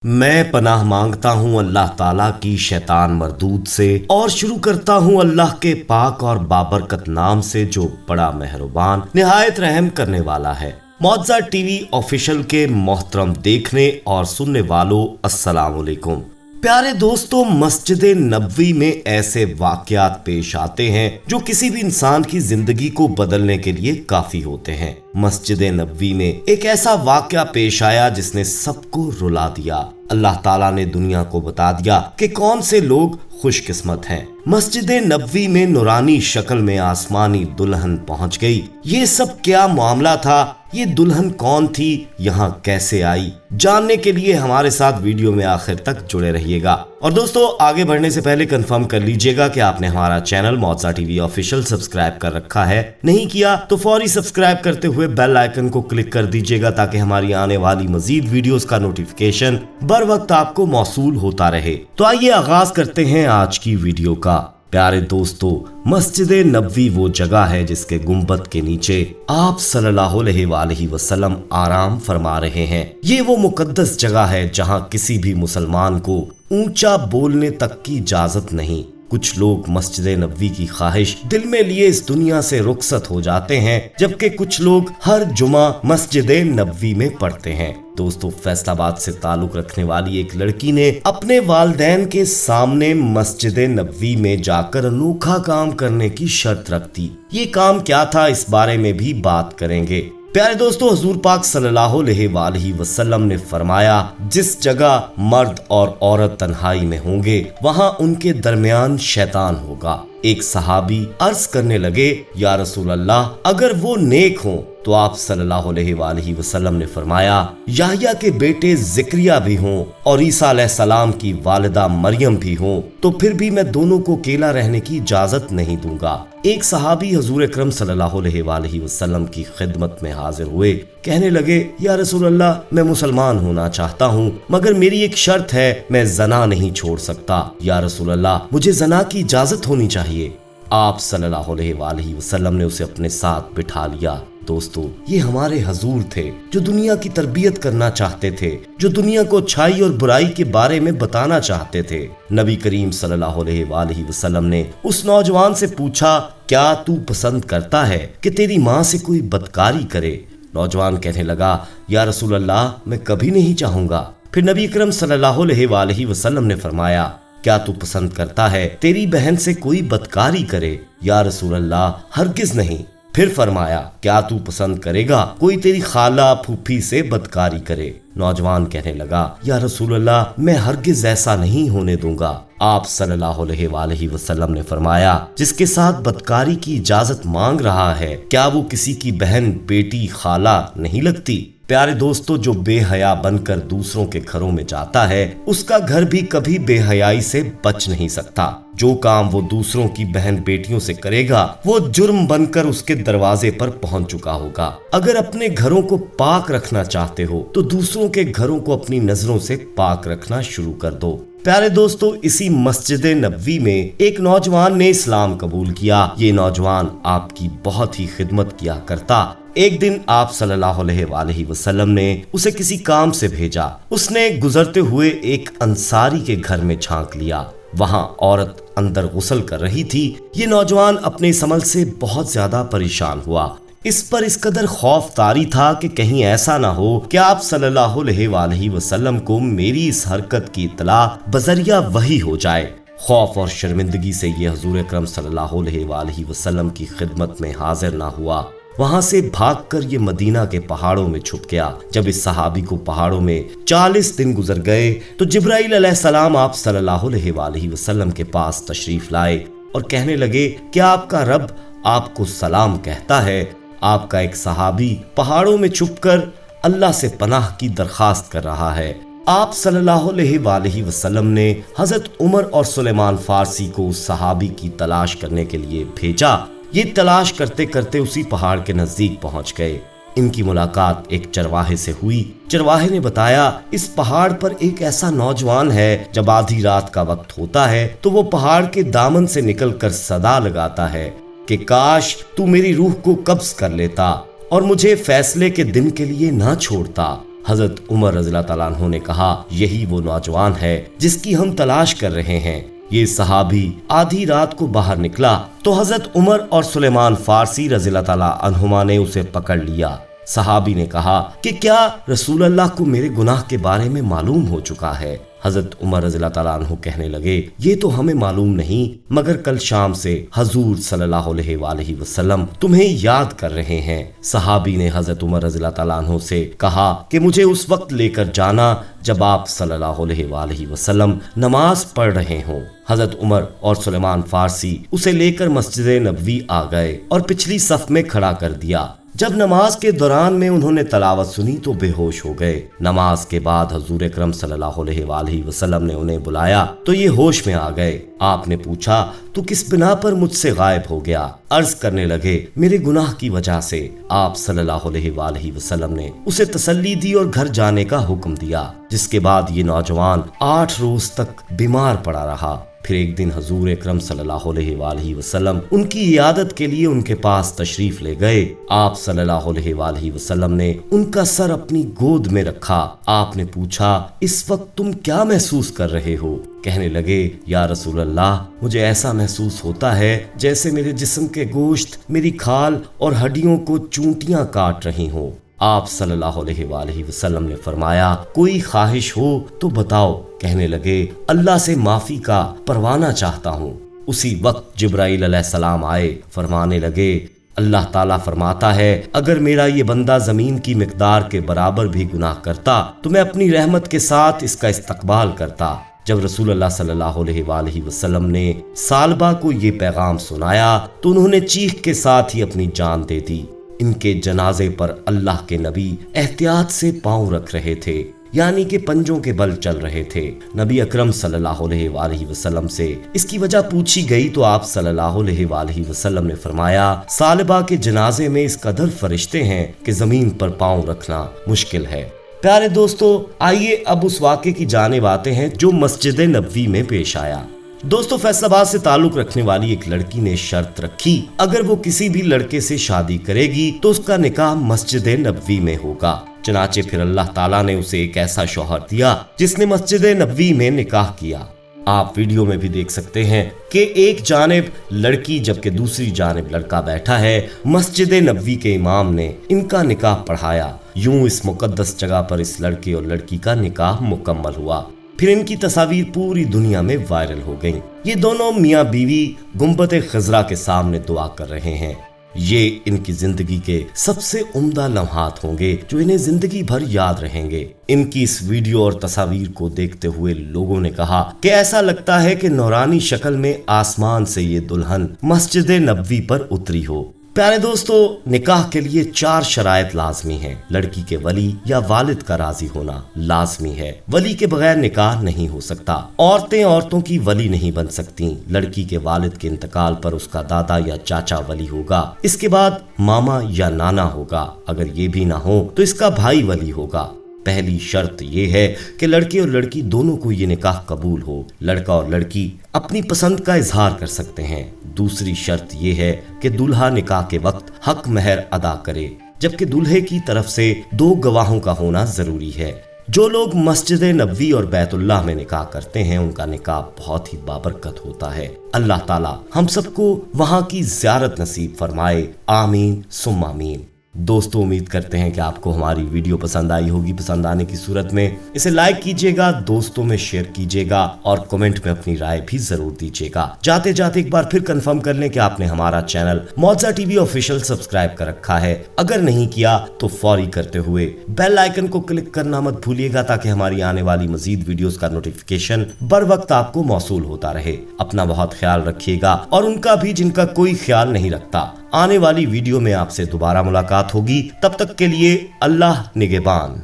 मैं पनाह मांगता हूँ अल्लाह ताला की शैतान मरदूद से और शुरू करता हूँ अल्लाह के पाक और बाबरकत नाम से जो बड़ा मेहरबान निहायत रहम करने वाला है। मौज़ा टीवी ऑफिशियल के मोहतरम देखने और सुनने वालों अस्सलाम वालेकुम। प्यारे दोस्तों, मस्जिद नबवी में ऐसे वाकयात पेश आते हैं जो किसी भी इंसान की जिंदगी को बदलने के लिए काफी होते हैं। मस्जिद नबवी में एक ऐसा वाकया पेश आया जिसने सबको रुला दिया। अल्लाह ताला ने दुनिया को बता दिया कि कौन से लोग खुशकिस्मत हैं। मस्जिद नबवी में नूरानी शक्ल में आसमानी दुल्हन पहुंच गई। ये सब क्या मामला था? ये दुल्हन कौन थी? यहाँ कैसे आई? जानने के लिए हमारे साथ वीडियो में आखिर तक जुड़े रहिएगा। और दोस्तों, आगे बढ़ने से पहले कंफर्म कर लीजिएगा कि आपने हमारा चैनल मौज़ा टीवी ऑफिशियल सब्सक्राइब कर रखा है। नहीं किया तो फौरी सब्सक्राइब करते हुए बेल आइकन को क्लिक कर दीजिएगा ताकि हमारी आने वाली मजीद वीडियोस का नोटिफिकेशन बर वक्त आपको मौसूल होता रहे। तो आइए आगाज करते हैं आज की वीडियो का। प्यारे दोस्तों, मस्जिद नबवी वो जगह है जिसके गुंबद के नीचे आप सल्लल्लाहु अलैहि वसल्लम आराम फरमा रहे हैं। ये वो मुकद्दस जगह है जहां किसी भी मुसलमान को ऊंचा बोलने तक की इजाजत नहीं। कुछ लोग मस्जिद नबवी की ख्वाहिश दिल में लिए इस दुनिया से रुखसत हो जाते हैं, जबकि कुछ लोग हर जुमा मस्जिद नबवी में पढ़ते हैं। दोस्तों, फैसलाबाद से ताल्लुक रखने वाली एक लड़की ने अपने वालिदैन के सामने मस्जिद नबवी में जाकर अनोखा काम करने की शर्त रख दी। ये काम क्या था, इस बारे में भी बात करेंगे। प्यारे दोस्तों, हुजूर पाक सल्लल्लाहु अलैहि वसल्लम ने फरमाया, जिस जगह मर्द और औरत तन्हाई में होंगे वहां उनके दरमियान शैतान होगा। एक सहाबी अर्ज करने लगे, या रसूल अल्लाह, अगर वो नेक हों तो आप सल्लल्लाहु अलैहि वसल्लम ने फरमाया, याह्या के बेटे ज़िक्रिया भी हों और ईसा अलैहिस्सलाम की वालिदा मरियम भी हों तो फिर भी मैं दोनों को अकेला रहने की इजाजत नहीं दूंगा। एक सहाबी हुजूर अकरम सल्लल्लाहु अलैहि वसल्लम की खिदमत में हाजिर हुए। कहने लगे, या रसूल अल्लाह, मैं मुसलमान होना चाहता हूँ मगर मेरी एक शर्त है, मैं जना नहीं छोड़ सकता। या रसूल अल्लाह, मुझे जना की इजाजत होनी चाहिए। आप सल्लल्लाहु अलैहि वसल्लम ने उसे अपने साथ बिठा लिया। दोस्तों, ये हमारे हजूर थे जो दुनिया की तरबियत करना चाहते थे, जो दुनिया को अच्छाई और बुराई के बारे में बताना चाहते थे। नबी करीम सल्लल्लाहु अलैहि वसल्लम ने उस नौजवान से पूछा, क्या तू पसंद करता है कि तेरी माँ से कोई बदकारी करे? नौजवान कहने लगा, या रसूल अल्लाह, मैं कभी नहीं चाहूंगा। फिर नबी अकरम सल्लल्लाहु अलैहि वसल्लम ने फरमाया, क्या तू पसंद करता है तेरी बहन से कोई बदकारी करे? या रसूल अल्लाह, हरगिज नहीं। फिर फरमाया, क्या तू पसंद करेगा कोई तेरी खाला फूफी से बदकारी करे? नौजवान कहने लगा, या रसूल अल्लाह, मैं हरगिज ऐसा नहीं होने दूंगा। आप सल्लल्लाहु अलैहि वसल्लम ने फरमाया, जिसके साथ बदकारी की इजाजत मांग रहा है, क्या वो किसी की बहन, बेटी, खाला नहीं लगती? प्यारे दोस्तों, जो बेहया बनकर दूसरों के घरों में जाता है उसका घर भी कभी बेहयाई से बच नहीं सकता। जो काम वो दूसरों की बहन बेटियों से करेगा वो जुर्म बनकर उसके दरवाजे पर पहुंच चुका होगा। अगर अपने घरों को पाक रखना चाहते हो तो दूसरों के घरों को अपनी नजरों से पाक रखना शुरू कर दो। प्यारे दोस्तों, इसी मस्जिद नबवी में एक नौजवान ने इस्लाम कबूल किया। ये नौजवान आपकी बहुत ही खिदमत किया करता। एक दिन आप सल्लल्लाहु अलैहि वसल्लम ने उसे किसी काम से भेजा। उसने गुजरते हुए एक अंसारी के घर में झांक लिया। वहां औरत अंदर गुस्ल कर रही थी। ये नौजवान अपने इस अमल से बहुत ज्यादा परेशान हुआ। इस पर इस कदर खौफ तारी था कि कहीं ऐसा ना हो कि आप सल्लल्लाहु अलैहि वसल्लम को मेरी इस हरकत की इत्तला बजरिया वही हो जाए। खौफ और शर्मिंदगी से ये हुजूर अकरम सल्लल्लाहु अलैहि वसल्लम की खिदमत में हाजिर ना हुआ। वहां से भागकर ये मदीना के पहाड़ों में छुप गया। जब इस सहाबी को पहाड़ों में 40 दिन गुजर गए तो जिब्राइल अलैहिस्सलाम आप सल्लल्लाहु अलैहि वसल्लम के पास तशरीफ लाए और कहने लगे, क्या आपका रब आपको सलाम कहता है? आपका एक सहाबी पहाड़ों में छुपकर अल्लाह से पनाह की दरखास्त कर रहा है। आप सल्लल्लाहु अलैहि वसल्लम ने हजरत उमर और सुलेमान फारसी को उस सहाबी की तलाश करने के लिए भेजा। ये तलाश करते करते उसी पहाड़ के नजदीक पहुंच गए। इनकी मुलाकात एक चरवाहे से हुई। चरवाहे ने बताया, इस पहाड़ पर एक ऐसा नौजवान है, जब आधी रात का वक्त होता है तो वो पहाड़ के दामन से निकलकर सदा लगाता है कि काश तू मेरी रूह को कब्ज कर लेता और मुझे फैसले के दिन के लिए ना छोड़ता। हजरत उमर रज़ी अल्लाह तआला अन्हु ने कहा, यही वो नौजवान है जिसकी हम तलाश कर रहे हैं। ये सहाबी आधी रात को बाहर निकला तो हजरत उमर और सुलेमान फारसी रज़ी अल्लाह तआला अन्हुमा ने उसे पकड़ लिया। सहाबी ने कहा कि क्या रसूल अल्लाह को मेरे गुनाह के बारे में मालूम हो चुका है? हजरत उमर रज़ी अल्लाह तआला अन्हु कहने लगे, ये तो हमें मालूम नहीं, मगर कल शाम से हजूर सल्लल्लाहु अलैहि वसल्लम तुम्हें याद कर रहे हैं। सहाबी ने हजरत उमर रज़ी अल्लाह तआला अन्हु से कहा कि मुझे उस वक्त लेकर जाना जब आप सल्लल्लाहु अलैहि वसल्लम नमाज पढ़ रहे हों। हजरत उमर और सुलेमान फारसी उसे लेकर मस्जिद नबवी आ गए और पिछली सफ में खड़ा कर दिया। जब नमाज के दौरान में उन्होंने तलावत सुनी तो बेहोश हो गए। नमाज के बाद हजूर अकरम सल्लल्लाहु अलैहि वसल्लम ने उन्हें बुलाया तो ये होश में आ गए। आपने पूछा, तू किस बिना पर मुझसे गायब हो गया? अर्ज करने लगे, मेरे गुनाह की वजह से। आप सल्लल्लाहु अलैहि वसल्लम ने उसे तसल्ली दी और घर जाने का हुक्म दिया। जिसके बाद ये नौजवान 8 रोज तक बीमार पड़ा रहा। फिर एक दिन हजूर अकरम सल्लल्लाहु अलैहि वसल्लम उनकी इयादत के लिए उनके पास तशरीफ ले गए। आप सल्लल्लाहु अलैहि वसल्लम ने उनका सर अपनी गोद में रखा। आपने पूछा, इस वक्त तुम क्या महसूस कर रहे हो? कहने लगे, या रसूल अल्लाह, मुझे ऐसा महसूस होता है जैसे मेरे जिस्म के गोश्त मेरी खाल और हड्डियों को चूंटियां काट रही हो। आप सल्लल्लाहु अलैहि वसल्लम ने फरमाया, कोई ख्वाहिश हो तो बताओ। कहने लगे, अल्लाह से माफी का परवाना चाहता हूँ। उसी वक्त जिब्राइल अलैहिस्सलाम आए, फरमाने लगे, अल्लाह ताला फरमाता है, अगर मेरा ये बंदा जमीन की मिकदार के बराबर भी गुनाह करता तो मैं अपनी रहमत के साथ इसका इस्तकबाल करता। जब रसूल अल्लाह सल्लल्लाहु अलैहि वसल्लम ने सालबा को ये पैगाम सुनाया तो उन्होंने चीख के साथ ही अपनी जान दे दी। इनके जनाजे पर अल्लाह के नबी एहतियात से पांव रख रहे थे, यानी कि पंजों के बल चल रहे थे। नबी अकरम सल्लल्लाहु अलैहि वसल्लम से इसकी वजह पूछी गई तो आप सल्लल्लाहु अलैहि वसल्लम ने फरमाया, सालबा के जनाजे में इस कदर फरिश्ते हैं कि जमीन पर पांव रखना मुश्किल है। प्यारे दोस्तों, आइए अब उस वाक़े की जानिब आते हैं जो मस्जिद नबवी में पेश आया। दोस्तों, फैसलाबाद से ताल्लुक रखने वाली एक लड़की ने शर्त रखी, अगर वो किसी भी लड़के से शादी करेगी तो उसका निकाह मस्जिद नबवी में होगा। चनाचे फिर अल्लाह ताला ने उसे एक ऐसा शौहर दिया जिसने मस्जिद नबवी में निकाह किया। आप वीडियो में भी देख सकते हैं कि एक जानिब लड़की जबकि दूसरी जानिब लड़का बैठा है। मस्जिद नबवी के इमाम ने इनका निकाह पढ़ाया। यूं इस मुकद्दस जगह पर इस लड़के और लड़की का निकाह मुकम्मल हुआ। फिर इनकी तस्वीर पूरी दुनिया में वायरल हो गई। ये दोनों मियाँ बीवी गुंबद खजरा के सामने दुआ कर रहे हैं। ये इनकी जिंदगी के सबसे उम्दा लम्हात होंगे जो इन्हें जिंदगी भर याद रहेंगे। इनकी इस वीडियो और तस्वीर को देखते हुए लोगों ने कहा कि ऐसा लगता है कि नौरानी शक्ल में आसमान से ये दुल्हन मस्जिद नबवी पर उतरी हो। प्यारे दोस्तों, निकाह के लिए 4 शराइत लाजमी हैं। लड़की के वली या वालिद का राजी होना लाजमी है। वली के बगैर निकाह नहीं हो सकता। औरतें औरतों की वली नहीं बन सकती। लड़की के वालिद के इंतकाल पर उसका दादा या चाचा वली होगा। इसके बाद मामा या नाना होगा। अगर ये भी ना हो तो इसका भाई वली होगा। पहली शर्त ये है कि लड़के और लड़की दोनों को ये निकाह कबूल हो। लड़का और लड़की अपनी पसंद का इजहार कर सकते हैं। दूसरी शर्त ये है कि दूल्हा निकाह के वक्त हक महर अदा करे, जबकि दूल्हे की तरफ से 2 गवाहों का होना जरूरी है। जो लोग मस्जिद नबवी और बैतुल्लाह में निकाह करते हैं उनका निकाह बहुत ही बाबरकत होता है। अल्लाह ताला हम सबको वहां की ज़ियारत नसीब फरमाए। आमीन सुम्मा आमीन। दोस्तों, उम्मीद करते हैं कि आपको हमारी वीडियो पसंद आई होगी। पसंद आने की सूरत में इसे लाइक कीजिएगा, दोस्तों में शेयर कीजिएगा और कमेंट में अपनी राय भी जरूर दीजिएगा। जाते जाते एक बार फिर कंफर्म कर लें कि आपने हमारा चैनल मौजा टीवी ऑफिशियल सब्सक्राइब कर रखा है। अगर नहीं किया तो फौरी करते हुए बेल आइकन को क्लिक करना मत भूलिएगा ताकि हमारी आने वाली मजीद वीडियोस का नोटिफिकेशन बर वक्त आपको मौसूल होता रहे। अपना बहुत ख्याल रखिएगा और उनका भी जिनका कोई ख्याल नहीं रखता। आने वाली वीडियो में आपसे दोबारा मुलाकात होगी। तब तक के लिए अल्लाह निगहबान।